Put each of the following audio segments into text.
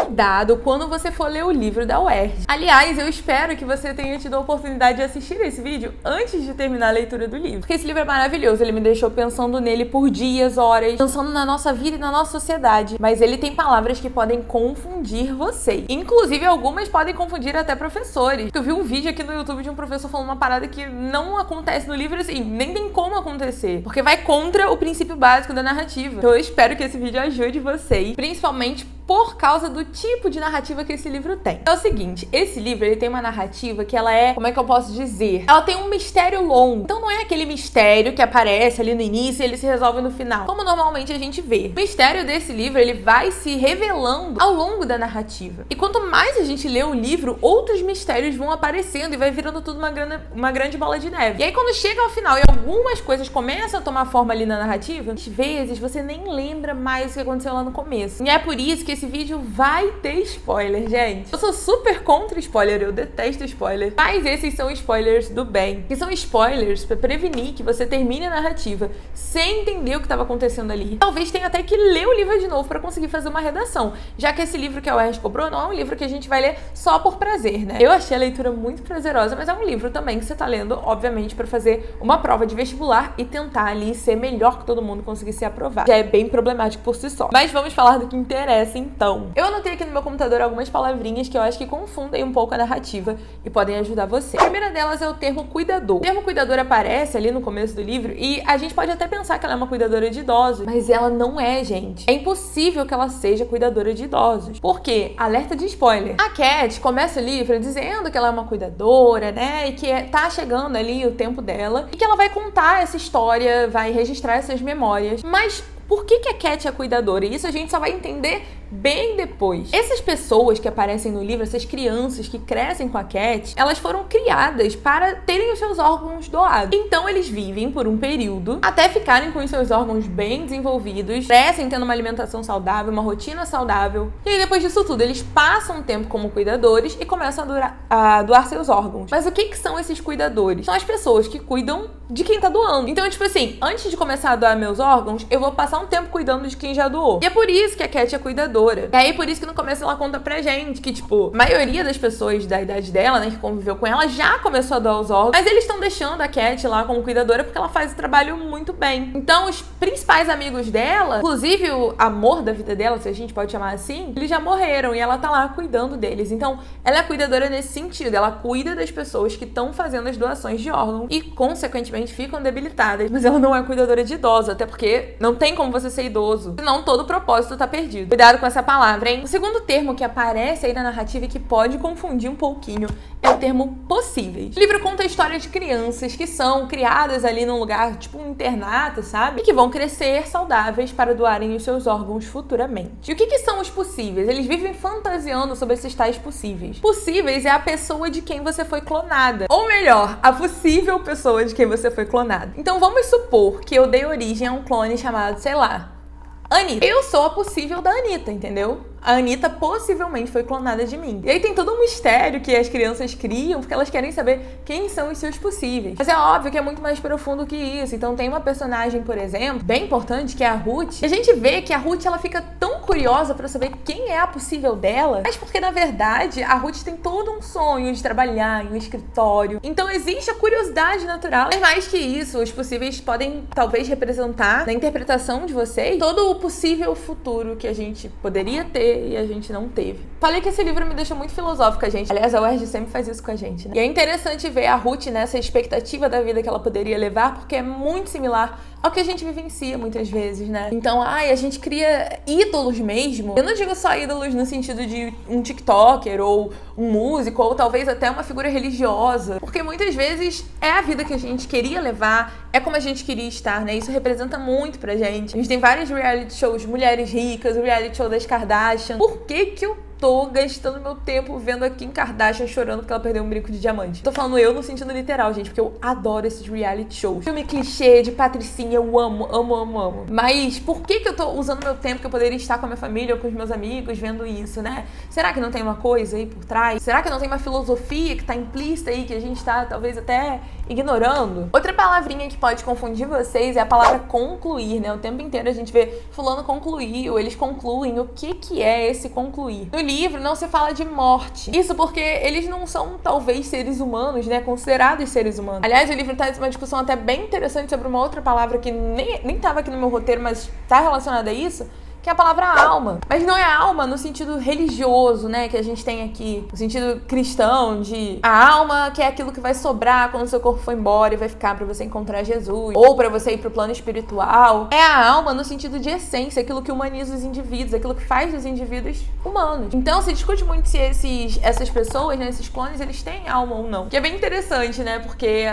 cuidado quando você for ler o livro da UERJ. Aliás, eu espero que você tenha tido a oportunidade de assistir esse vídeo antes de terminar a leitura do livro. Porque esse livro é maravilhoso, ele me deixou pensando nele por dias, horas, pensando na nossa vida e na nossa sociedade. Mas ele tem palavras que podem confundir vocês. Inclusive, algumas podem confundir até professores. Eu vi um vídeo aqui no YouTube de um professor falando uma parada que não acontece no livro, assim, nem tem como acontecer. Porque vai contra o princípio básico da narrativa. Então eu espero que esse vídeo ajude vocês, principalmente por causa do tipo de narrativa que esse livro tem. É o seguinte, esse livro ele tem uma narrativa que ela é, como é que eu posso dizer? Ela tem um mistério longo. Então não é aquele mistério que aparece ali no início e ele se resolve no final, como normalmente a gente vê. O mistério desse livro, ele vai se revelando ao longo da narrativa. E quanto mais a gente lê o livro, outros mistérios vão aparecendo e vai virando tudo uma grande bola de neve. E aí quando chega ao final e algumas coisas começam a tomar forma ali na narrativa, às vezes você nem lembra mais o que aconteceu lá no começo. E é por isso que esse vídeo vai ter spoiler, gente. Eu sou super contra spoiler, eu detesto spoiler. Mas esses são spoilers do bem. Que são spoilers pra prevenir que você termine a narrativa sem entender o que estava acontecendo ali. Talvez tenha até que ler o livro de novo pra conseguir fazer uma redação. Já que esse livro que a UERJ cobrou não é um livro que a gente vai ler só por prazer, né? Eu achei a leitura muito prazerosa, mas é um livro também que você tá lendo, obviamente, pra fazer uma prova de vestibular e tentar ali ser melhor que todo mundo, conseguir ser aprovado. Já é bem problemático por si só. Mas vamos falar do que interessa, então. Eu anotei aqui no meu computador algumas palavrinhas que eu acho que confundem um pouco a narrativa e podem ajudar você. A primeira delas é o termo cuidador. O termo cuidador aparece ali no começo do livro e a gente pode até pensar que ela é uma cuidadora de idosos, mas ela não é, gente. É impossível que ela seja cuidadora de idosos. Por quê? Alerta de spoiler. A Cat começa o livro dizendo que ela é uma cuidadora, né? E que tá chegando ali o tempo dela e que ela vai contar essa história, vai registrar essas memórias. Mas por que a Cat é cuidadora? E isso a gente só vai entender bem depois. Essas pessoas que aparecem no livro, essas crianças que crescem com a Cat, elas foram criadas para terem os seus órgãos doados. Então eles vivem por um período até ficarem com os seus órgãos bem desenvolvidos, crescem tendo uma alimentação saudável, uma rotina saudável. E aí, depois disso tudo, eles passam um tempo como cuidadores e começam a doar seus órgãos. Mas o que são esses cuidadores? São as pessoas que cuidam de quem tá doando. Então, tipo assim, antes de começar a doar meus órgãos, eu vou passar um tempo cuidando de quem já doou. E é por isso que a Cat é cuidadora. E aí, por isso que no começo ela conta pra gente que, tipo, a maioria das pessoas da idade dela, né, que conviveu com ela, já começou a doar os órgãos, mas eles estão deixando a Cat lá como cuidadora porque ela faz o trabalho muito bem. Então, os principais amigos dela, inclusive o amor da vida dela, se a gente pode chamar assim, eles já morreram e ela tá lá cuidando deles. Então, ela é cuidadora nesse sentido. Ela cuida das pessoas que estão fazendo as doações de órgãos e, consequentemente, ficam debilitadas. Mas ela não é cuidadora de idosos, até porque não tem como você ser idoso, senão todo o propósito tá perdido. Cuidado com essa palavra, hein? O segundo termo que aparece aí na narrativa e que pode confundir um pouquinho é o termo possíveis. O livro conta a história de crianças que são criadas ali num lugar, tipo um internato, sabe? E que vão crescer saudáveis para doarem os seus órgãos futuramente. E o que são os possíveis? Eles vivem fantasiando sobre esses tais possíveis. Possíveis é a pessoa de quem você foi clonada. Ou melhor, a possível pessoa de quem você foi clonada. Então vamos supor que eu dei origem a um clone chamado, sei lá, Anitta. Eu sou a possível da Anitta, entendeu? A Anitta possivelmente foi clonada de mim. E aí tem todo um mistério que as crianças criam, porque elas querem saber quem são os seus possíveis. Mas é óbvio que é muito mais profundo que isso. Então tem uma personagem, por exemplo, bem importante, que é a Ruth. E a gente vê que a Ruth, ela fica tão curiosa pra saber quem é a possível dela, mas porque, na verdade, a Ruth tem todo um sonho de trabalhar em um escritório. Então existe a curiosidade natural. Mas mais que isso, os possíveis podem, talvez, representar, na interpretação de vocês, todo o possível futuro que a gente poderia ter e a gente não teve. Falei que esse livro me deixou muito filosófica, gente. Aliás, a UERJ sempre faz isso com a gente, né? E é interessante ver a Ruth nessa expectativa da vida que ela poderia levar, porque é muito similar ao que a gente vivencia muitas vezes, né? Então, a gente cria ídolos mesmo. Eu não digo só ídolos no sentido de um TikToker ou um músico, ou talvez até uma figura religiosa. Porque muitas vezes é a vida que a gente queria levar, é como a gente queria estar, né? Isso representa muito pra gente. A gente tem vários reality shows, mulheres ricas, o reality show das Kardashian. Por que eu tô gastando meu tempo vendo a Kim Kardashian chorando porque ela perdeu um brinco de diamante? Tô falando eu no sentido literal, gente, porque eu adoro esses reality shows. Filme clichê de patricinha, eu amo, amo, amo, amo. Mas por que eu tô usando meu tempo que eu poderia estar com a minha família ou com os meus amigos vendo isso, né? Será que não tem uma coisa aí por trás? Será que não tem uma filosofia que tá implícita aí que a gente tá talvez até ignorando? Outra palavrinha que pode confundir vocês é a palavra concluir, né? O tempo inteiro a gente vê fulano concluiu, eles concluem. O que é esse concluir? No livro não se fala de morte. Isso porque eles não são, talvez, seres humanos, né? Considerados seres humanos. Aliás, o livro traz uma discussão até bem interessante sobre uma outra palavra que nem tava aqui no meu roteiro, mas tá relacionada a isso, que é a palavra alma. Mas não é alma no sentido religioso, né, que a gente tem aqui, no sentido cristão, de a alma que é aquilo que vai sobrar quando o seu corpo for embora e vai ficar pra você encontrar Jesus, ou pra você ir pro plano espiritual. É a alma no sentido de essência, aquilo que humaniza os indivíduos, aquilo que faz dos indivíduos humanos. Então se discute muito se essas pessoas, né, esses clones, eles têm alma ou não. Que é bem interessante, né, porque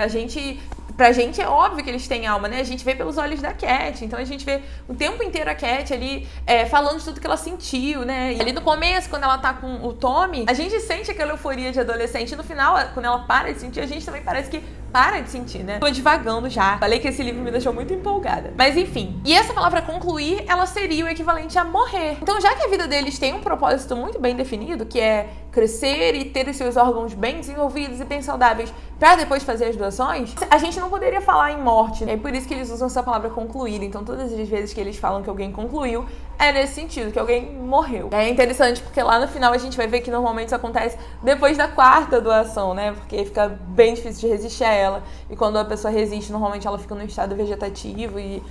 pra gente é óbvio que eles têm alma, né? A gente vê pelos olhos da Cat. Então a gente vê o tempo inteiro a Cat ali falando de tudo que ela sentiu, né? E ali no começo, quando ela tá com o Tommy, a gente sente aquela euforia de adolescente. E no final, quando ela para de sentir, a gente também parece que para de sentir, né? Tô divagando já. Falei que esse livro me deixou muito empolgada. Mas enfim. E essa palavra concluir, ela seria o equivalente a morrer. Então já que a vida deles tem um propósito muito bem definido, que é crescer e ter os seus órgãos bem desenvolvidos e bem saudáveis pra depois fazer as doações, a gente não poderia falar em morte. É por isso que eles usam essa palavra concluir. Então todas as vezes que eles falam que alguém concluiu, é nesse sentido, que alguém morreu. É interessante porque lá no final a gente vai ver que normalmente isso acontece depois da 4ª doação, né? Porque fica bem difícil de resistir a ela. E quando a pessoa resiste, normalmente ela fica no estado vegetativo e,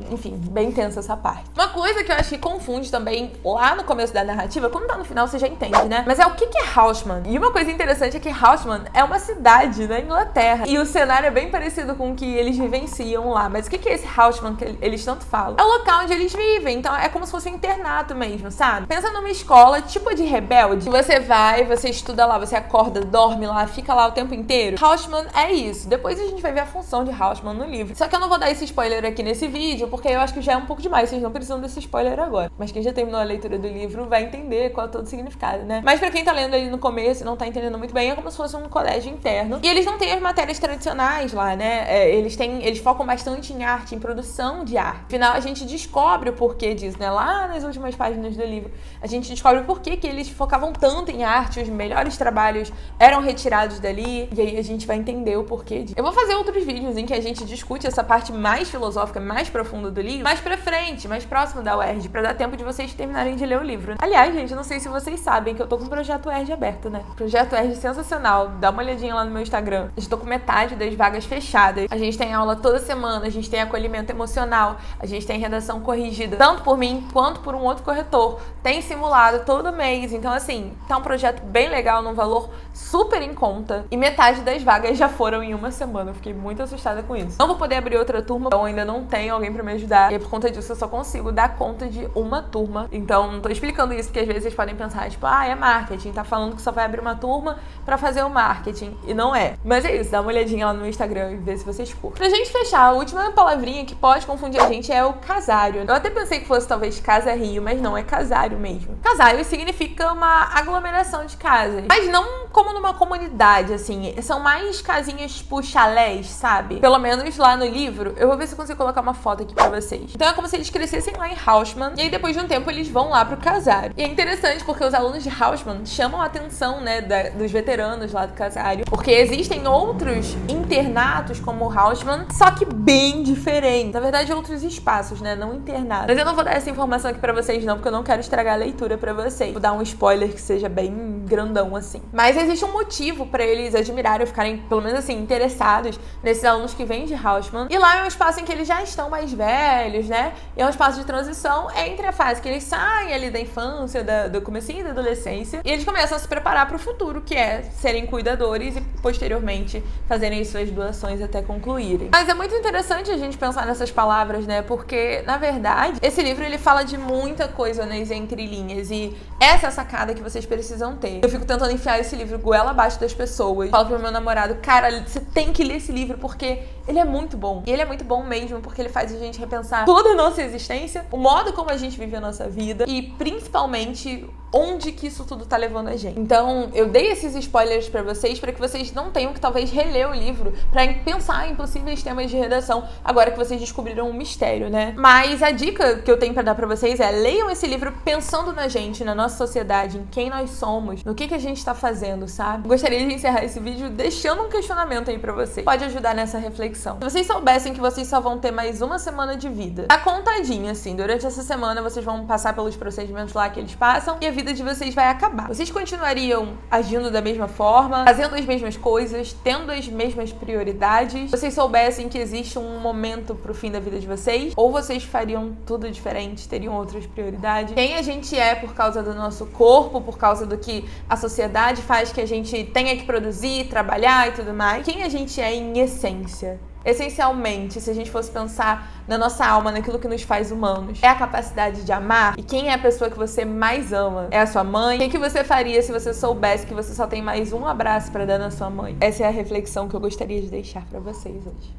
enfim, bem tensa essa parte. Uma coisa que eu acho que confunde também lá no começo da narrativa, quando tá no final você já entende, né? Mas é o que é Haussmann. E uma coisa interessante é que Haussmann é uma cidade na Inglaterra. E o cenário é bem parecido com o que eles vivenciam lá. Mas o que é esse Haussmann que eles tanto falam? É o local onde eles vivem. Então é como se fosse um internato mesmo, sabe? Pensa numa escola tipo de Rebelde. Você vai, você estuda lá, você acorda, dorme lá, fica lá o tempo inteiro. Haussmann é isso. Depois a gente vai ver a função de Haussmann no livro. Só que eu não vou dar esse spoiler aqui nesse vídeo, porque eu acho que já é um pouco demais. Vocês não precisam desse spoiler agora. Mas quem já terminou a leitura do livro vai entender qual é todo o significado, né? Mas pra quem tá lendo ali no começo e não tá entendendo muito bem, é como se fosse um colégio interno. E eles não têm as matérias tradicionais lá, né? Eles focam bastante em arte, em produção de arte. Afinal, a gente descobre o porquê disso, né? Lá nas últimas páginas do livro, a gente descobre o porquê que eles focavam tanto em arte, os melhores trabalhos eram retirados dali, e aí a gente vai entender o porquê disso. Eu vou fazer outros vídeos em que a gente discute essa parte mais filosófica, mais profunda do livro, mais pra frente, mais próximo da UERJ, pra dar tempo de vocês terminarem de ler o livro. Aliás, gente, não sei se vocês sabem que eu tô com o Projeto UERJ aberto, né? Projeto UERJ sensacional. Dá uma olhadinha lá no meu Instagram. Eu estou com metade das vagas fechadas. A gente tem aula toda semana, a gente tem acolhimento emocional, a gente tem redação corrigida, tanto por mim quanto por um outro corretor. Tem simulado todo mês. Então, assim, tá um projeto bem legal, num valor super em conta. E metade das vagas já foram em uma semana. Eu fiquei muito assustada com isso. Não vou poder abrir outra turma, então ainda não tenho alguém pra me ajudar. E por conta disso, eu só consigo dar conta de uma turma. Então, não tô explicando isso, porque às vezes vocês podem pensar, tipo, é marketing, tá falando que só vai abrir uma turma pra fazer o marketing. E não é. Mas é isso, dá uma olhadinha lá no meu Instagram e vê se vocês curtem. Pra gente fechar, a última palavrinha que pode confundir a gente é o casário. Eu até pensei que fosse talvez Casa Rio, mas não, é casário mesmo. Casário significa uma aglomeração de casas, mas não como numa comunidade, assim. São mais casinhas tipo chalés, sabe? Pelo menos lá no livro, eu vou ver se eu consigo colocar uma foto aqui pra vocês. Então é como se eles crescessem lá em Haussmann, e aí depois de um tempo eles vão lá pro casário. E é interessante porque os alunos de Haussmann chamam a atenção, né, dos veteranos lá do casário, porque existem outros internatos como Haussmann, só que bem diferentes. Na verdade, outros espaços, né, não internatos. Mas eu não vou dar essa informação aqui pra vocês não, porque eu não quero estragar a leitura pra vocês. Vou dar um spoiler que seja bem grandão, assim. Mas existe um motivo pra eles admirarem, ficarem, pelo menos assim, interessados nesses alunos que vêm de Haussmann. E lá é um espaço em que eles já estão mais velhos, né? E é um espaço de transição entre a fase que eles saem ali da infância, do comecinho da adolescência, e eles começam a se preparar pro futuro, que é serem cuidadores e posteriormente fazerem suas doações até concluírem. Mas é muito interessante a gente pensar nessas palavras, né? Porque, na verdade, esse livro ele fala de muita coisa nas entrelinhas, e essa é a sacada que vocês precisam ter. Eu fico tentando enfiar esse livro goela abaixo das pessoas. Falo pro meu namorado, cara, você tem que ler esse livro porque ele é muito bom. E ele é muito bom mesmo porque ele faz a gente repensar toda a nossa existência, o modo como a gente vive a nossa vida e, principalmente, onde que isso tudo tá levando a gente. Então, eu dei esses spoilers pra vocês para que vocês não tenham que talvez reler o livro pra pensar em possíveis temas de redação agora que vocês descobriram um mistério, né? Mas a dica que eu tenho pra dar pra vocês é leiam esse livro pensando na gente, na nossa sociedade, em quem nós somos, no que a gente tá fazendo, sabe? Gostaria de encerrar esse vídeo deixando um questionamento aí pra vocês. Pode ajudar nessa reflexão. Se vocês soubessem que vocês só vão ter mais uma semana de vida, tá contadinho, assim, durante essa semana vocês vão passar pelos procedimentos lá que eles passam e a vida de vocês vai acabar. Vocês continuariam agindo da mesma forma, fazendo as mesmas coisas, tendo as mesmas prioridades? Vocês soubessem que existe um momento pro fim da vida de vocês? Ou vocês fariam tudo diferente, teriam outras prioridades? Quem a gente é por causa do nosso corpo, por causa do que a sociedade faz que a gente tenha que produzir, trabalhar e tudo mais? Quem a gente é em essência? Essencialmente, se a gente fosse pensar na nossa alma, naquilo que nos faz humanos, é a capacidade de amar? E quem é a pessoa que você mais ama? É a sua mãe? O que você faria se você soubesse que você só tem mais um abraço pra dar na sua mãe? Essa é a reflexão que eu gostaria de deixar pra vocês hoje.